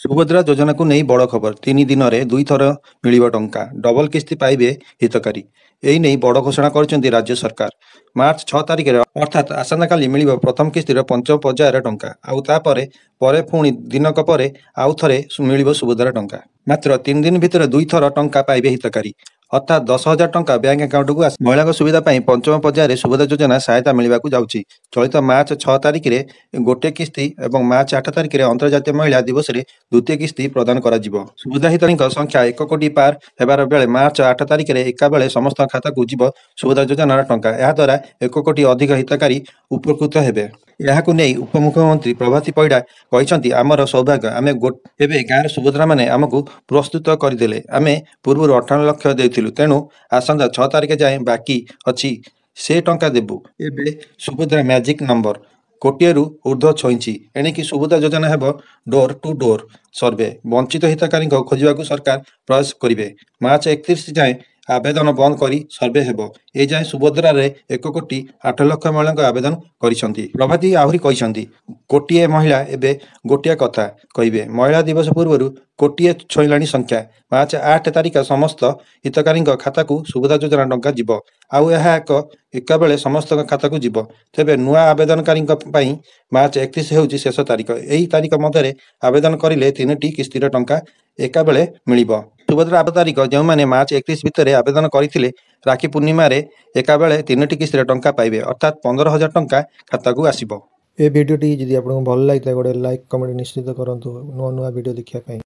ସୁଭଦ୍ରା ଯୋଜନାକୁ ନେଇ ବଡ଼ ଖବର। 3 ଦିନରେ 2 ଥର ମିଳିବ ଟଙ୍କା। ଡବଲ କିସ୍ତି ପାଇବେ ହିତକାରୀ। ଏହି ନେଇ ବଡ଼ ଘୋଷଣା କରିଛନ୍ତି ରାଜ୍ୟ ସରକାର। ମାର୍ଚ୍ଚ 6 ତାରିଖରେ ଅର୍ଥାତ୍ ଆସନ୍ତାକାଲି ମିଳିବ ପ୍ରଥମ କିସ୍ତିର ପଞ୍ଚମ ପର୍ଯ୍ୟାୟର ଟଙ୍କା। ଆଉ ତାପରେ ପରେ ପୁଣି ଦିନକ ପରେ ଆଉ ଥରେ ମିଳିବ ସୁଭଦ୍ରା ଟଙ୍କା। ମାତ୍ର 3 ଦିନ ଭିତରେ 2 ଥର ଟଙ୍କା ପାଇବେ ହିତକାରୀ। ଅର୍ଥାତ୍ 10,000 ଟଙ୍କା ବ୍ୟାଙ୍କ ଆକାଉଣ୍ଟକୁ ଆସିବ। ମହିଳାଙ୍କ ସୁବିଧା ପାଇଁ ପଞ୍ଚମ ପର୍ଯ୍ୟାୟରେ ସୁଭଦ୍ରା ଯୋଜନା ସହାୟତା ମିଳିବାକୁ ଯାଉଛି। ଚଳିତ ମାର୍ଚ୍ଚ 6 ତାରିଖରେ ଗୋଟିଏ କିସ୍ତି ଏବଂ ମାର୍ଚ୍ଚ 8 ତାରିଖରେ ଅନ୍ତର୍ଜାତୀୟ ମହିଳା ଦିବସରେ ଦ୍ୱିତୀୟ କିସ୍ତି ପ୍ରଦାନ କରାଯିବ। ସୁବିଧା ହିତାଧିକାରୀଙ୍କ ସଂଖ୍ୟା 1 କୋଟି ପାର ହେବାର ବେଳେ ମାର୍ଚ୍ଚ 8 ତାରିଖରେ ଏକାବେଳେ ସମସ୍ତଙ୍କ ଖାତାକୁ ଯିବ ସୁଭଦ୍ରା ଯୋଜନାର ଟଙ୍କା। ଏହାଦ୍ୱାରା 1 କୋଟି ଅଧିକ ହିତାଧିକାରୀ ଉପକୃତ ହେବେ। ଏହାକୁ ନେଇ ଉପମୁଖ୍ୟମନ୍ତ୍ରୀ ପ୍ରଭାତୀ ପରିଡ଼ା କହିଛନ୍ତି, ଆମର ସୌଭାଗ୍ୟ, ଆମେ ଏବେ ଗାଁର ସୁଭଦ୍ରାମାନେ ଆମକୁ ପୁରସ୍କୃତ କରିଦେଲେ। ଆମେ ପୂର୍ବରୁ 58 ଲକ୍ଷ ଦେଇଥିଲୁ, ତେଣୁ ଆସନ୍ତା 6 ତାରିଖ ଯାଏଁ ବାକି ଅଛି ସେ ଟଙ୍କା ଦେବୁ। ଏବେ ସୁଭଦ୍ରା ମ୍ୟାଜିକ୍ ନମ୍ବର କୋଟିଏରୁ ଊର୍ଦ୍ଧ୍ୱ ଛୁଇଁଛି। ଏଣିକି ସୁଭଦ୍ରା ଯୋଜନା ହେବ ଡୋର ଟୁ ଡୋର ସର୍ଭେ। ବଞ୍ଚିତ ହିତାଧିକାରୀଙ୍କୁ ଖୋଜିବାକୁ ସରକାର ପ୍ରୟାସ କରିବେ। ମାର୍ଚ୍ଚ 31 ଯାଏଁ ଆବେଦନ ବନ୍ଦ କରି ସର୍ଭେ ହେବ। ଏଯାଏଁ ସୁଭଦ୍ରାରେ 1 କୋଟି 8 ଲକ୍ଷ ମହିଳାଙ୍କ ଆବେଦନ କରିଛନ୍ତି। ପ୍ରଭାତୀ ଆହୁରି କହିଛନ୍ତି, କୋଟିଏ ମହିଳା ଏବେ ଗୋଟିଏ କଥା କହିବେ। ମହିଳା ଦିବସ ପୂର୍ବରୁ କୋଟିଏ ଛୁଇଁଲାଣି ସଂଖ୍ୟା। ମାର୍ଚ୍ଚ 8 ତାରିଖ ସମସ୍ତ ହିତକାରୀଙ୍କ ଖାତାକୁ ସୁଭଦ୍ରା ଯୋଜନା ଟଙ୍କା ଯିବ। ଆଉ ଏହା ଏକାବେଳେ ସମସ୍ତଙ୍କ ଖାତାକୁ ଯିବ। ତେବେ ନୂଆ ଆବେଦନକାରୀଙ୍କ ପାଇଁ ମାର୍ଚ୍ଚ 31 ହେଉଛି ଶେଷ ତାରିଖ। ଏହି ତାରିଖ ମଧ୍ୟରେ ଆବେଦନ କରିଲେ 3ଟି କିସ୍ତିର ଟଙ୍କା ଏକାବେଳେ ମିଳିବ। ସୁଭଦ୍ରା ଆବେଦନ ତାରିଖ ଯେଉଁମାନେ ମାର୍ଚ୍ଚ 31 ଭିତରେ ଆବେଦନ କରିଥିଲେ, ରାକ୍ଷୀ ପୂର୍ଣ୍ଣିମାରେ ଏକାବେଳେ 3ଟି କିସ୍ତିର ଟଙ୍କା ପାଇବେ। ଅର୍ଥାତ୍ 15,000 ଟଙ୍କା ଖାତାକୁ ଆସିବ। ଏ ଭିଡ଼ିଓଟି ଯଦି ଆପଣଙ୍କୁ ଭଲ ଲାଗିଥାଏ ଗୋଟେ ଲାଇକ୍ କମେଣ୍ଟ ନିଶ୍ଚିତ କରନ୍ତୁ ନୂଆ ନୂଆ ଭିଡ଼ିଓ ଦେଖିବା ପାଇଁ।